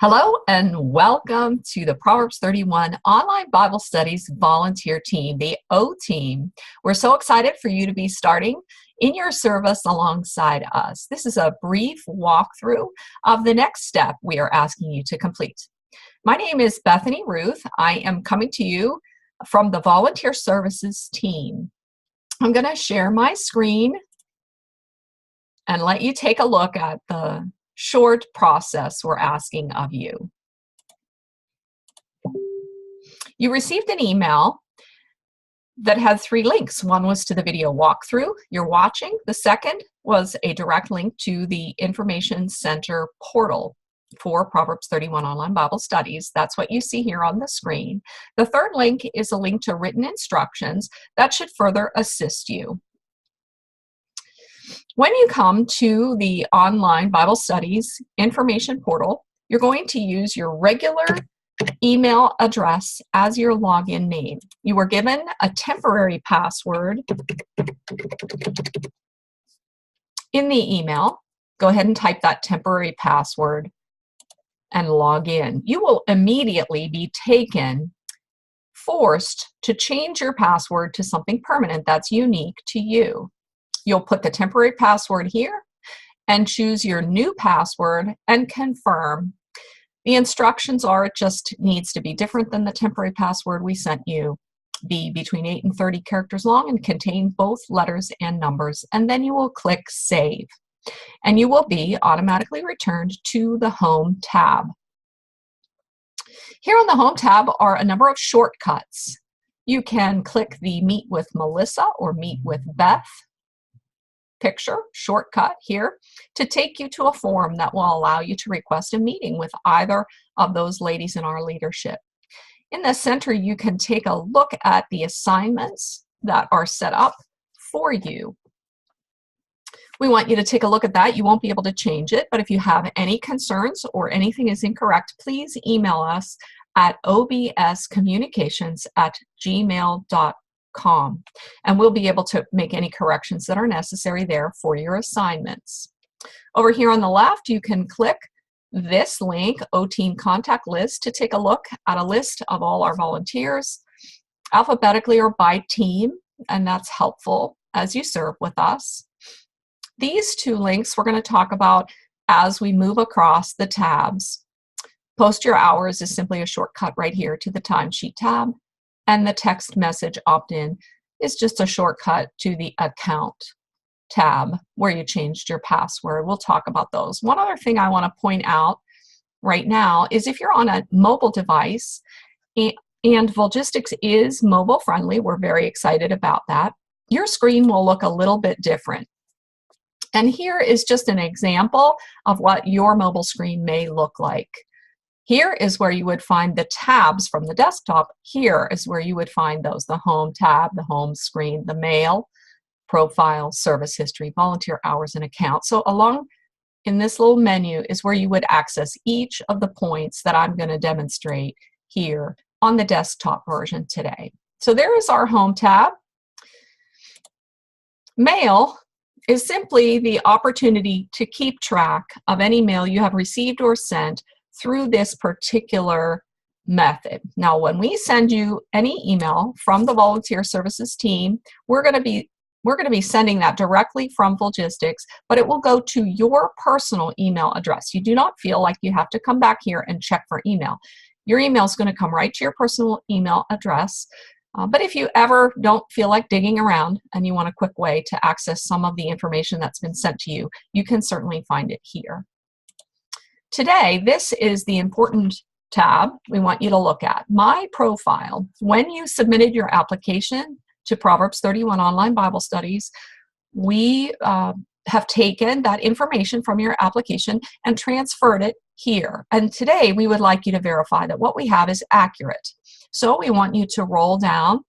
Hello and welcome to the Proverbs 31 Online Bible Studies Volunteer Team, the O Team. We're so excited for you to be starting in your service alongside us. This is a brief walkthrough of the next step we are asking you to complete. My name is Bethany Ruth. I am coming to you from the Volunteer Services Team. I'm going to share my screen and let you take a look at the short process we're asking of you. You received an email that had 3 links. One was to the video walkthrough you're watching. The second was a direct link to the Information Center portal for Proverbs 31 Online Bible Studies. That's what you see here on the screen. The third link is a link to written instructions that should further assist you. When you come to the Online Bible Studies information portal, you're going to use your regular email address as your login name. You were given a temporary password in the email. Go ahead and type that temporary password and log in. You will immediately be forced to change your password to something permanent that's unique to you. You'll put the temporary password here and choose your new password and confirm. The instructions are it just needs to be different than the temporary password we sent you, be between 8 and 30 characters long and contain both letters and numbers, and then you will click Save. And you will be automatically returned to the Home tab. Here on the Home tab are a number of shortcuts. You can click the Meet with Melissa or Meet with Beth picture shortcut here to take you to a form that will allow you to request a meeting with either of those ladies in our leadership. In the center, you can take a look at the assignments that are set up for you. We want you to take a look at that. You won't be able to change it, but if you have any concerns or anything is incorrect, please email us at obscommunications@gmail.com. And we'll be able to make any corrections that are necessary there for your assignments. Over here on the left, you can click this link, O-Team Contact List, to take a look at a list of all our volunteers, alphabetically or by team, and that's helpful as you serve with us. These 2 links we're going to talk about as we move across the tabs. Post Your Hours is simply a shortcut right here to the Timesheet tab. And the text message opt-in is just a shortcut to the Account tab where you changed your password. We'll talk about those. One other thing I want to point out right now is if you're on a mobile device, and Volgistics is mobile friendly, we're very excited about that, your screen will look a little bit different. And here is just an example of what your mobile screen may look like. Here is where you would find the tabs from the desktop. Here is where you would find those, the Home tab, the Home screen, the Mail, Profile, Service History, Volunteer Hours, and Account. So along in this little menu is where you would access each of the points that I'm going to demonstrate here on the desktop version today. So there is our Home tab. Mail is simply the opportunity to keep track of any mail you have received or sent through this particular method. Now, when we send you any email from the Volunteer Services Team, we're going to be sending that directly from Volgistics, but it will go to your personal email address. You do not feel like you have to come back here and check for email. Your email is going to come right to your personal email address. But if you ever don't feel like digging around and you want a quick way to access some of the information that's been sent to you, you can certainly find it here. Today, this is the important tab we want you to look at, My Profile. When you submitted your application to Proverbs 31 Online Bible Studies, we have taken that information from your application and transferred it here. And today, we would like you to verify that what we have is accurate. So we want you to roll down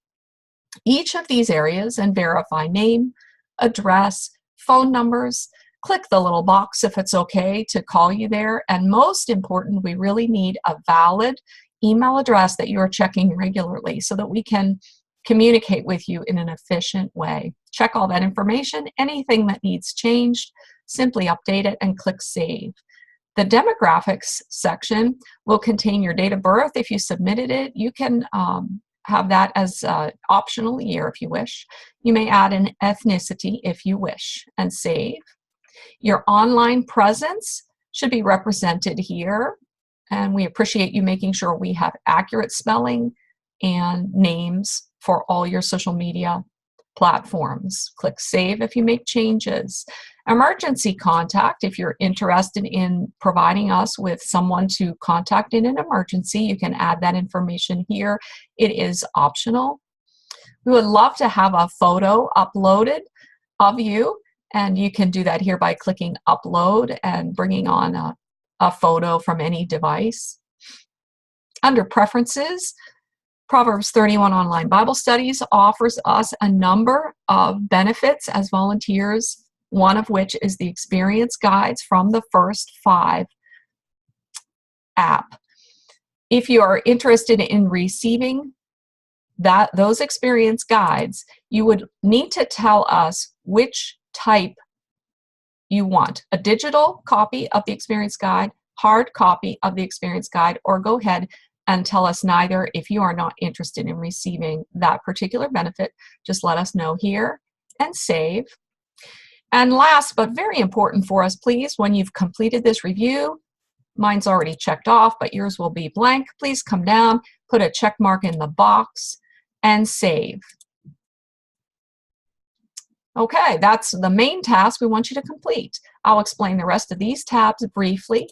each of these areas and verify name, address, phone numbers. Click the little box if it's okay to call you there. And most important, we really need a valid email address that you are checking regularly so that we can communicate with you in an efficient way. Check all that information. Anything that needs changed, simply update it and click Save. The demographics section will contain your date of birth. If you submitted it, you can have that as an optional year if you wish. You may add an ethnicity if you wish, and save. Your online presence should be represented here, and we appreciate you making sure we have accurate spelling and names for all your social media platforms. Click Save if you make changes. Emergency contact, if you're interested in providing us with someone to contact in an emergency, you can add that information here. It is optional. We would love to have a photo uploaded of you, and you can do that here by clicking Upload and bringing on a photo from any device. Under Preferences, Proverbs 31 Online Bible Studies offers us a number of benefits as volunteers, one of which is the experience guides from the First 5 app. If you are interested in receiving those experience guides, you would need to tell us which type you want: a digital copy of the experience guide, hard copy of the experience guide, or go ahead and tell us neither. If you are not interested in receiving that particular benefit, just let us know here and save. And last but very important for us, please, when you've completed this review, mine's already checked off, but yours will be blank. Please come down, put a check mark in the box, and save. Okay, that's the main task we want you to complete. I'll explain the rest of these tabs briefly.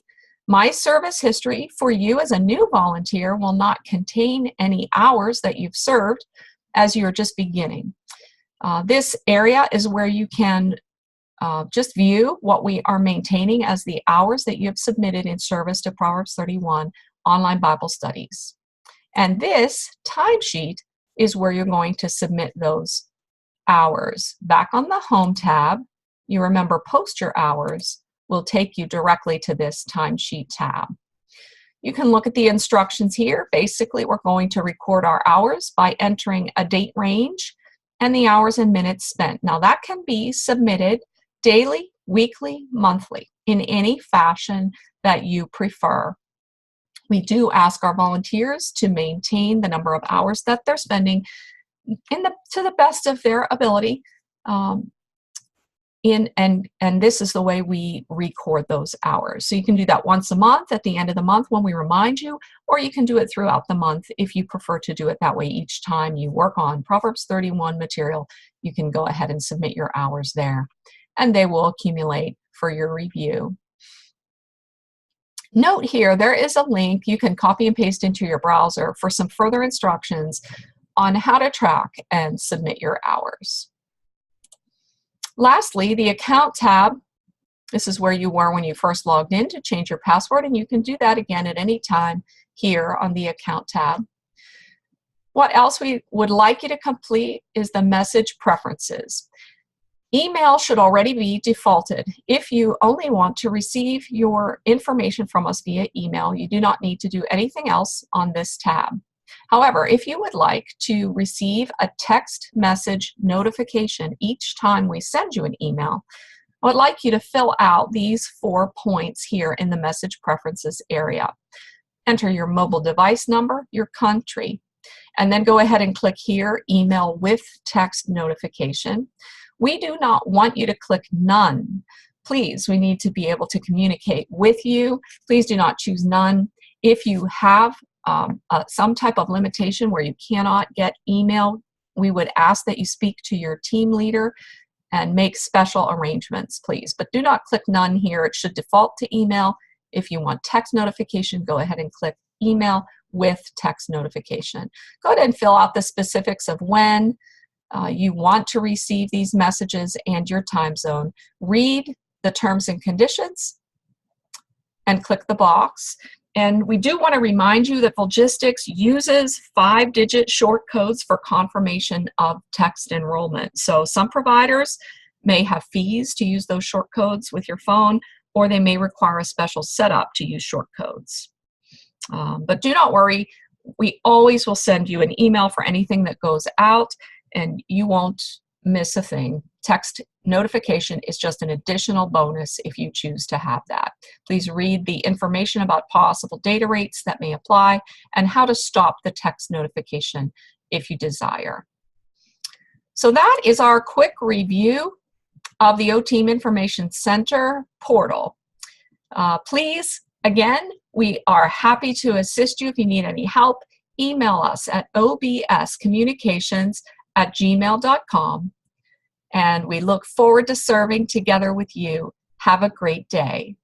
My service history for you as a new volunteer will not contain any hours that you've served as you're just beginning. This area is where you can just view what we are maintaining as the hours that you have submitted in service to Proverbs 31 Online Bible Studies. And this timesheet is where you're going to submit those hours. Back on the Home tab, you remember Post Your Hours will take you directly to this timesheet tab. You can look at the instructions here. Basically, we're going to record our hours by entering a date range and the hours and minutes spent. Now, that can be submitted daily, weekly, monthly, in any fashion that you prefer. We do ask our volunteers to maintain the number of hours that they're spending to the best of their ability. And this is the way we record those hours. So you can do that once a month at the end of the month when we remind you, or you can do it throughout the month if you prefer to do it that way. Each time you work on Proverbs 31 material, you can go ahead and submit your hours there, and they will accumulate for your review. Note here, there is a link you can copy and paste into your browser for some further instructions on how to track and submit your hours. Lastly, the Account tab. This is where you were when you first logged in to change your password, and you can do that again at any time here on the Account tab. What else we would like you to complete is the Message Preferences. Email should already be defaulted. If you only want to receive your information from us via email, you do not need to do anything else on this tab. However, if you would like to receive a text message notification each time we send you an email, I would like you to fill out these 4 points here in the Message Preferences area. Enter your mobile device number, your country, and then go ahead and click here, Email with Text Notification. We do not want you to click None. Please, we need to be able to communicate with you. Please do not choose None. If you have some type of limitation where you cannot get email, we would ask that you speak to your team leader and make special arrangements, please. But do not click None here. It should default to email. If you want text notification, go ahead and click Email with Text Notification. Go ahead and fill out the specifics of when you want to receive these messages and your time zone. Read the terms and conditions and click the box. And we do want to remind you that Volgistics uses 5-digit short codes for confirmation of text enrollment. So some providers may have fees to use those short codes with your phone, or they may require a special setup to use short codes. But do not worry, we always will send you an email for anything that goes out, and you won't miss a thing. Text notification is just an additional bonus if you choose to have that. Please read the information about possible data rates that may apply and how to stop the text notification if you desire. So that is our quick review of the OTeam Information Center portal. Please, again, we are happy to assist you if you need any help. Email us at obscommunications@gmail.com, and we look forward to serving together with you. Have a great day.